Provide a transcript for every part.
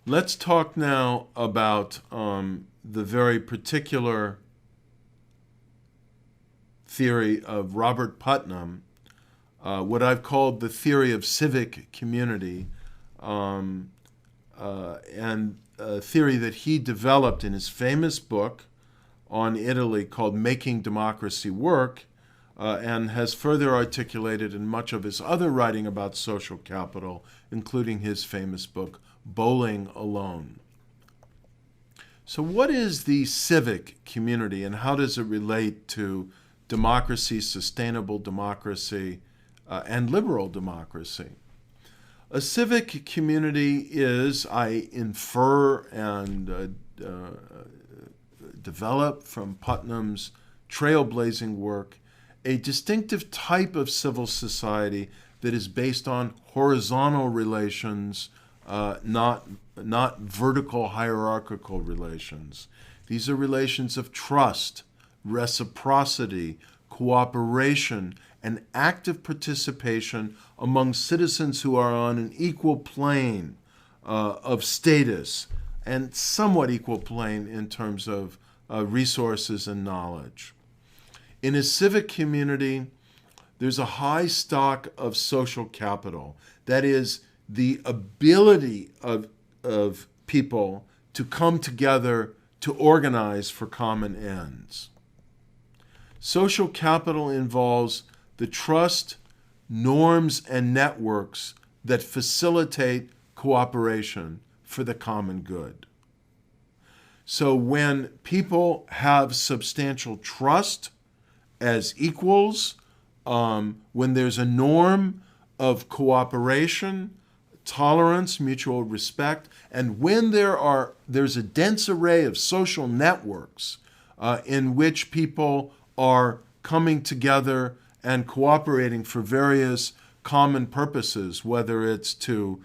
Let's talk now about the very particular theory of Robert Putnam, what I've called the theory of civic community, and a theory that he developed in his famous book on Italy called Making Democracy Work, and has further articulated in much of his other writing about social capital, including his famous book, Bowling Alone. So what is the civic community, and how does it relate to democracy, sustainable democracy, and liberal democracy? A civic community is, I infer and develop from Putnam's trailblazing work, a distinctive type of civil society that is based on horizontal relations, not vertical hierarchical relations. These are relations of trust, reciprocity, cooperation, and active participation among citizens who are on an equal plane of status and somewhat equal plane in terms of resources and knowledge. In a civic community, there's a high stock of social capital. That is, the ability of people to come together to organize for common ends. Social capital involves the trust, norms, and networks that facilitate cooperation for the common good. So when people have substantial trust as equals, when there's a norm of cooperation, tolerance, mutual respect, and when there's a dense array of social networks in which people are coming together and cooperating for various common purposes, whether it's to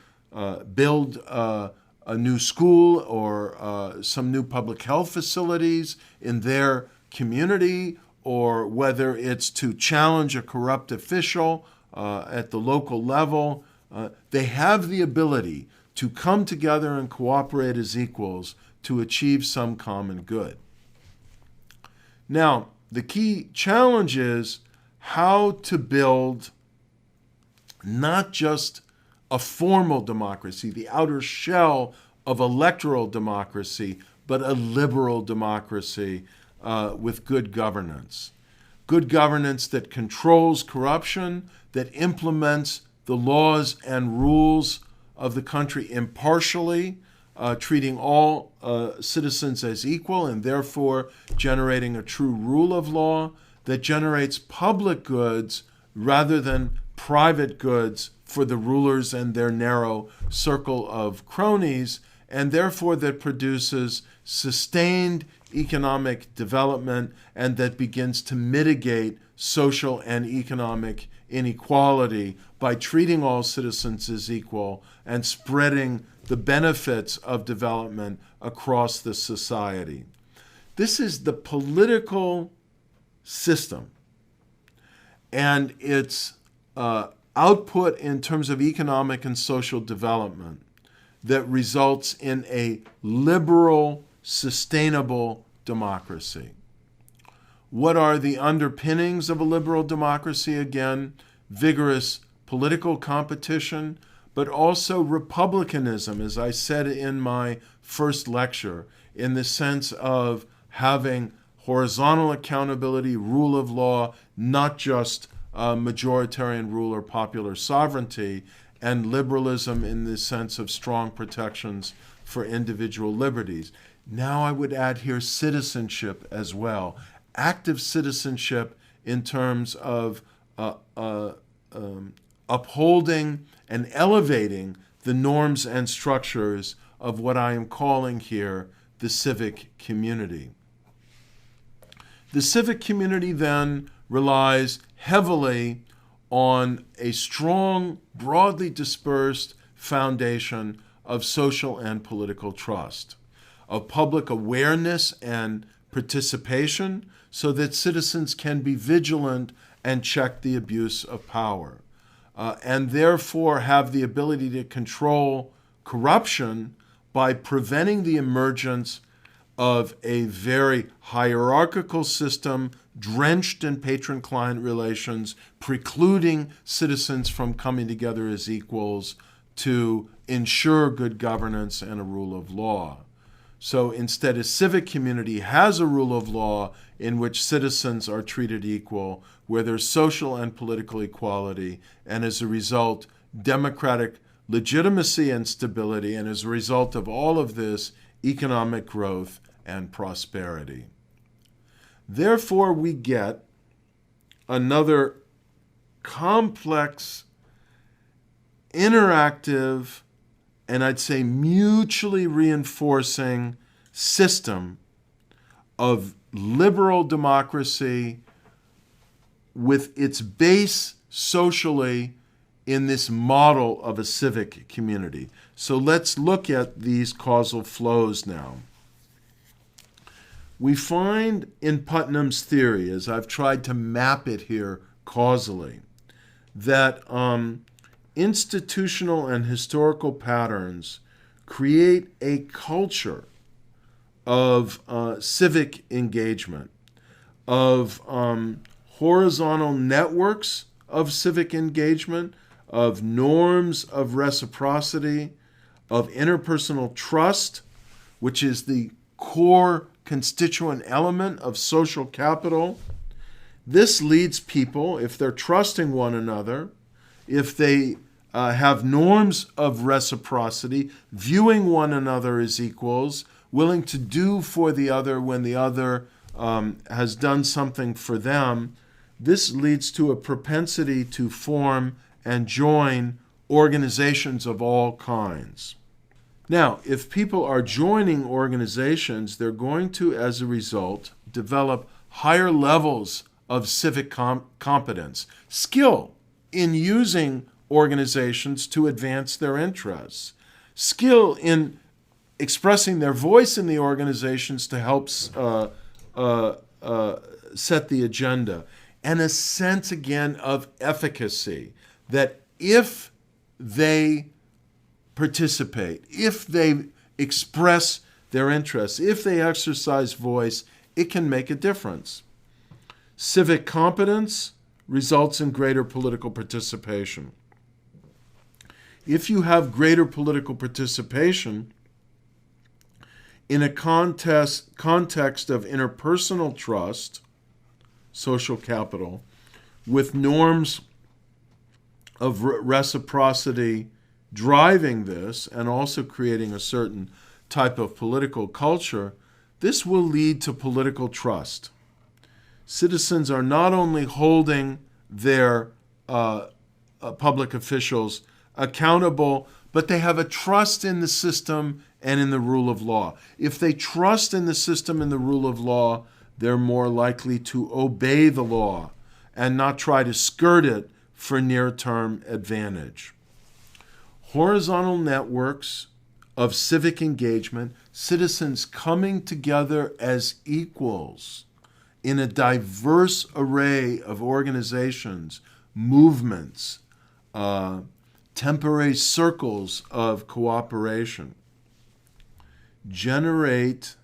build a new school or some new public health facilities in their community, or whether it's to challenge a corrupt official at the local level, they have the ability to come together and cooperate as equals to achieve some common good. Now, the key challenge is how to build not just a formal democracy, the outer shell of electoral democracy, but a liberal democracy with good governance. Good governance that controls corruption, that implements the laws and rules of the country impartially, treating all citizens as equal and therefore generating a true rule of law, that generates public goods rather than private goods for the rulers and their narrow circle of cronies, and therefore that produces sustained economic development and that begins to mitigate social and economic inequality by treating all citizens as equal and spreading the benefits of development across the society. This is the political system, and its output in terms of economic and social development that results in a liberal, sustainable democracy. What are the underpinnings of a liberal democracy? Again, vigorous political competition, but also republicanism, as I said in my first lecture, in the sense of having horizontal accountability, rule of law, not just majoritarian rule or popular sovereignty, and liberalism in the sense of strong protections for individual liberties. Now I would add here citizenship as well. Active citizenship in terms of upholding and elevating the norms and structures of what I am calling here the civic community. The civic community then relies heavily on a strong, broadly dispersed foundation of social and political trust, of public awareness and participation so that citizens can be vigilant and check the abuse of power, and therefore have the ability to control corruption by preventing the emergence of a very hierarchical system drenched in patron-client relations, precluding citizens from coming together as equals to ensure good governance and a rule of law. So instead, a civic community has a rule of law in which citizens are treated equal, where there's social and political equality, and as a result, democratic legitimacy and stability, and as a result of all of this, economic growth and prosperity. Therefore, we get another complex, interactive, and I'd say mutually reinforcing system of liberal democracy with its base socially in this model of a civic community. So let's look at these causal flows now. We find in Putnam's theory, as I've tried to map it here causally, that institutional and historical patterns create a culture of civic engagement, of horizontal networks of civic engagement, of norms of reciprocity, of interpersonal trust, which is the core constituent element of social capital. This leads people, if they're trusting one another, if they have norms of reciprocity, viewing one another as equals, willing to do for the other when the other has done something for them, this leads to a propensity to form and join organizations of all kinds. Now, if people are joining organizations, they're going to, as a result, develop higher levels of civic competence, skill in using organizations to advance their interests, skill in expressing their voice in the organizations to help set the agenda, and a sense, again, of efficacy, that if they participate, if they express their interests, if they exercise voice, it can make a difference. Civic competence results in greater political participation. If you have greater political participation in a context of interpersonal trust, social capital, with norms of reciprocity driving this and also creating a certain type of political culture, this will lead to political trust. Citizens are not only holding their public officials accountable, but they have a trust in the system and in the rule of law. If they trust in the system and the rule of law, they're more likely to obey the law and not try to skirt it for near-term advantage. Horizontal networks of civic engagement, citizens coming together as equals in a diverse array of organizations, movements, temporary circles of cooperation, generate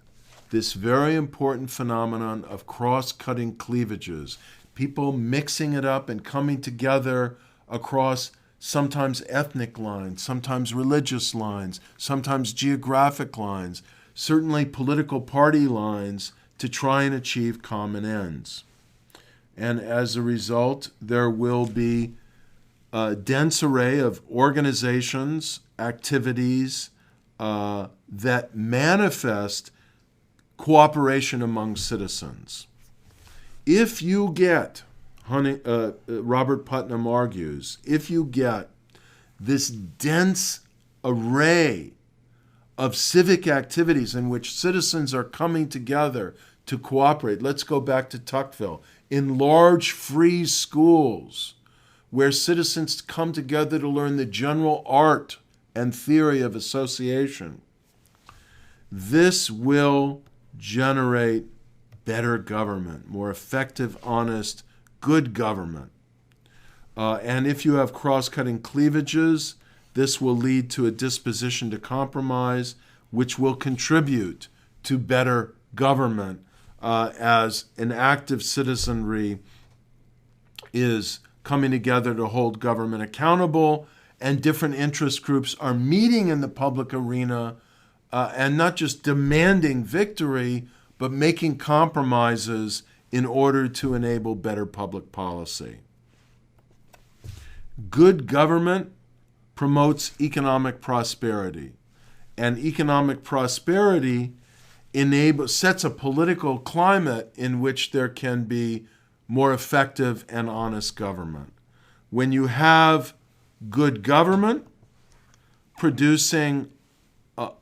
this very important phenomenon of cross-cutting cleavages, people mixing it up and coming together across sometimes ethnic lines, sometimes religious lines, sometimes geographic lines, certainly political party lines, to try and achieve common ends. And as a result, there will be a dense array of organizations, activities that manifest cooperation among citizens. If you get, Robert Putnam argues, if you get this dense array of civic activities in which citizens are coming together to cooperate, let's go back to Tuckville, in large free schools where citizens come together to learn the general art and theory of association, this will generate better government, more effective, honest, good government. And if you have cross-cutting cleavages, this will lead to a disposition to compromise, which will contribute to better government as an active citizenry is coming together to hold government accountable, and different interest groups are meeting in the public arena and not just demanding victory, but making compromises in order to enable better public policy. Good government promotes economic prosperity, and economic prosperity sets a political climate in which there can be more effective and honest government. When you have good government producing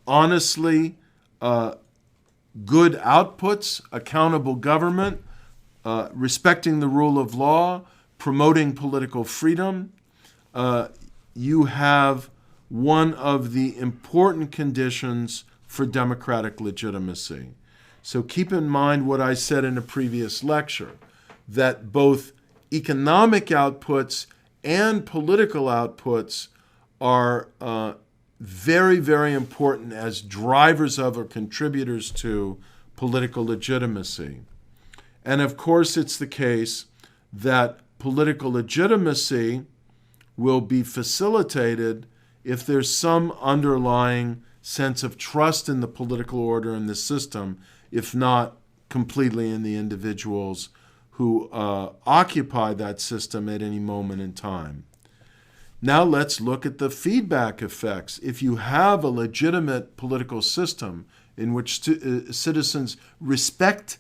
honestly good outputs, accountable government, respecting the rule of law, promoting political freedom, you have one of the important conditions for democratic legitimacy. So keep in mind what I said in a previous lecture, that both economic outputs and political outputs are very, very important as drivers of or contributors to political legitimacy. And of course, it's the case that political legitimacy will be facilitated if there's some underlying sense of trust in the political order and the system, if not completely in the individuals who occupy that system at any moment in time. Now let's look at the feedback effects. If you have a legitimate political system in which citizens respect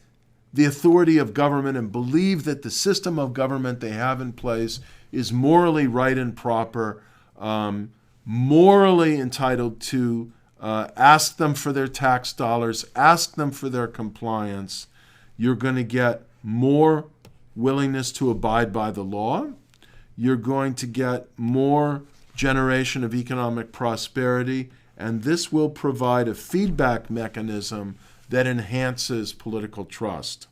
the authority of government and believe that the system of government they have in place is morally right and proper, morally entitled to ask them for their tax dollars, ask them for their compliance, you're going to get more willingness to abide by the law. You're going to get more generation of economic prosperity, and this will provide a feedback mechanism that enhances political trust.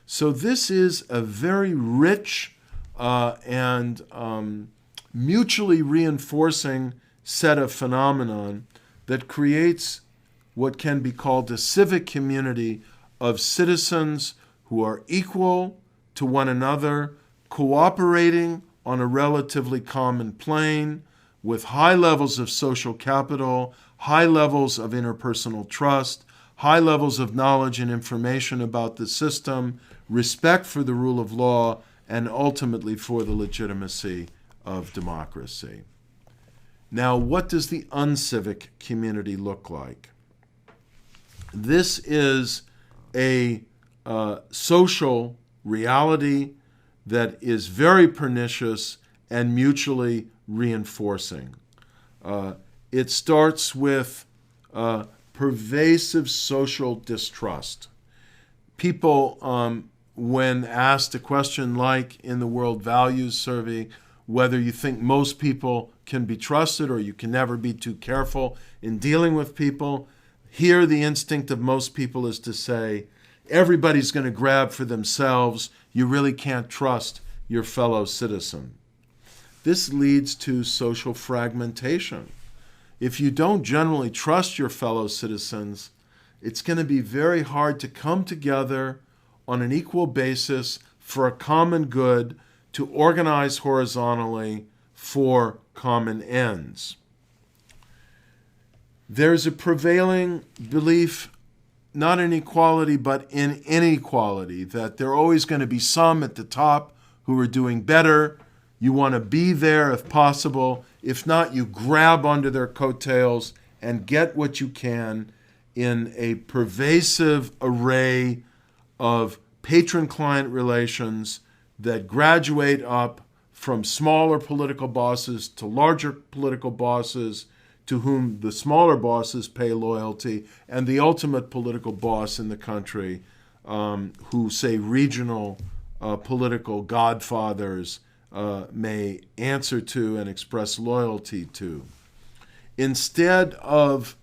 So this is a very rich and mutually reinforcing set of phenomenon that creates what can be called a civic community of citizens who are equal to one another, cooperating on a relatively common plane, with high levels of social capital, high levels of interpersonal trust, high levels of knowledge and information about the system, respect for the rule of law, and ultimately for the legitimacy of democracy. Now, what does the uncivic community look like? This is a social reality that is very pernicious and mutually reinforcing. It starts with pervasive social distrust. People, when asked a question like in the World Values Survey, whether you think most people can be trusted or you can never be too careful in dealing with people, here the instinct of most people is to say, everybody's going to grab for themselves. You really can't trust your fellow citizen. This leads to social fragmentation. If you don't generally trust your fellow citizens, it's going to be very hard to come together on an equal basis for a common good, to organize horizontally for common ends. There's a prevailing belief, not in equality, but in inequality, that there are always going to be some at the top who are doing better. You want to be there if possible. If not, you grab onto their coattails and get what you can in a pervasive array of patron-client relations that graduate up from smaller political bosses to larger political bosses, to whom the smaller bosses pay loyalty, and the ultimate political boss in the country, who, say, regional political godfathers may answer to and express loyalty to. Instead of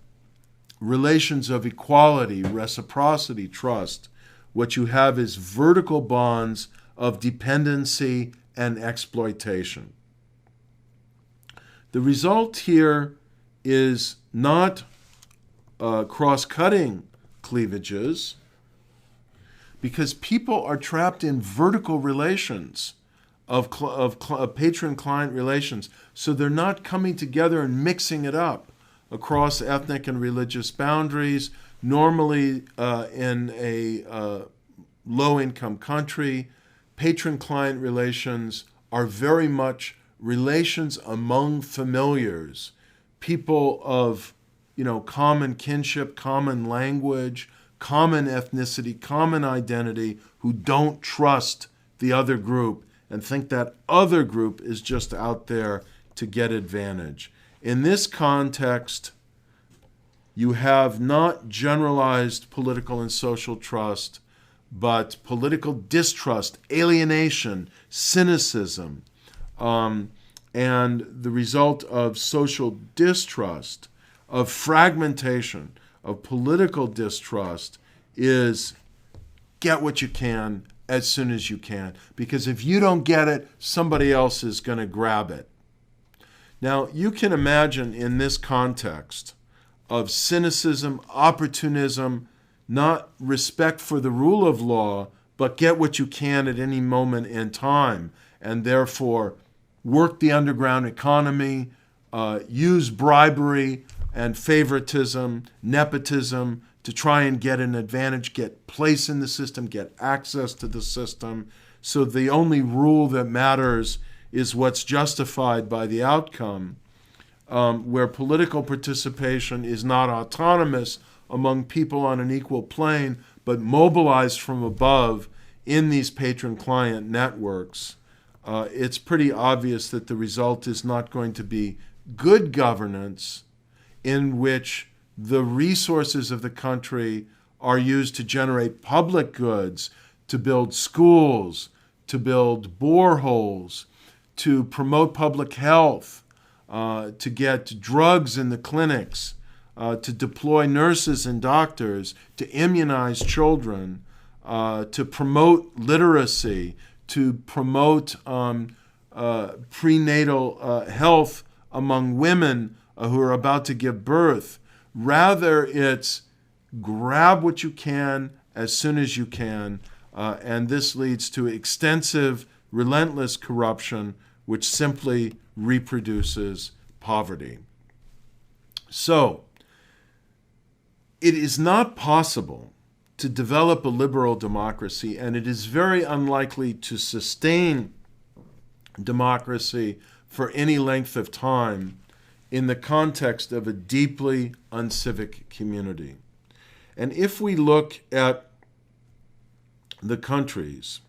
relations of equality, reciprocity, trust, what you have is vertical bonds of dependency and exploitation. The result here is not cross-cutting cleavages, because people are trapped in vertical relations of patron-client relations. So they're not coming together and mixing it up across ethnic and religious boundaries. Normally, in a low-income country, patron-client relations are very much relations among familiars, people of common kinship, common language, common ethnicity, common identity, who don't trust the other group and think that other group is just out there to get advantage. In this context, you have not generalized political and social trust, but political distrust, alienation, cynicism, and the result of social distrust, of fragmentation, of political distrust is get what you can as soon as you can. Because if you don't get it, somebody else is going to grab it. Now, you can imagine in this context of cynicism, opportunism, not respect for the rule of law, but get what you can at any moment in time, and therefore work the underground economy, use bribery and favoritism, nepotism, to try and get an advantage, get place in the system, get access to the system. So the only rule that matters is what's justified by the outcome, where political participation is not autonomous among people on an equal plane, but mobilized from above in these patron-client networks. It's pretty obvious that the result is not going to be good governance in which the resources of the country are used to generate public goods, to build schools, to build boreholes, to promote public health, to get drugs in the clinics, to deploy nurses and doctors, to immunize children, to promote literacy, to promote prenatal health among women who are about to give birth. Rather, it's grab what you can as soon as you can, and this leads to extensive, relentless corruption, which simply reproduces poverty. So, it is not possible to develop a liberal democracy, and it is very unlikely to sustain democracy for any length of time in the context of a deeply uncivic community. And if we look at the countries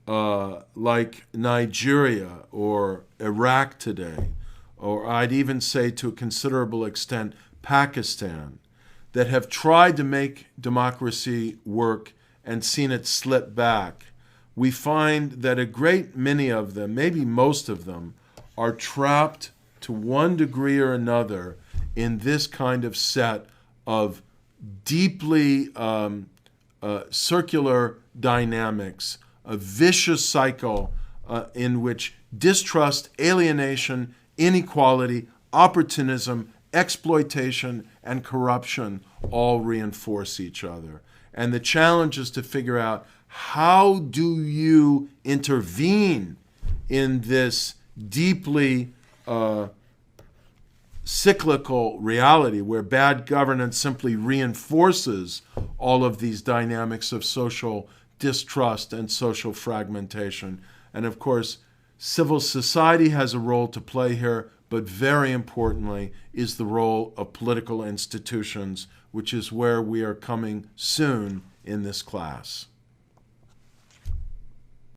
like Nigeria or Iraq today, or I'd even say to a considerable extent Pakistan, that have tried to make democracy work and seen it slip back, we find that a great many of them, maybe most of them, are trapped to one degree or another in this kind of set of deeply circular dynamics, a vicious cycle in which distrust, alienation, inequality, opportunism, exploitation, and corruption all reinforce each other. And the challenge is to figure out, how do you intervene in this deeply cyclical reality where bad governance simply reinforces all of these dynamics of social distrust and social fragmentation. And of course, civil society has a role to play here, but very importantly is the role of political institutions, which is where we are coming soon in this class.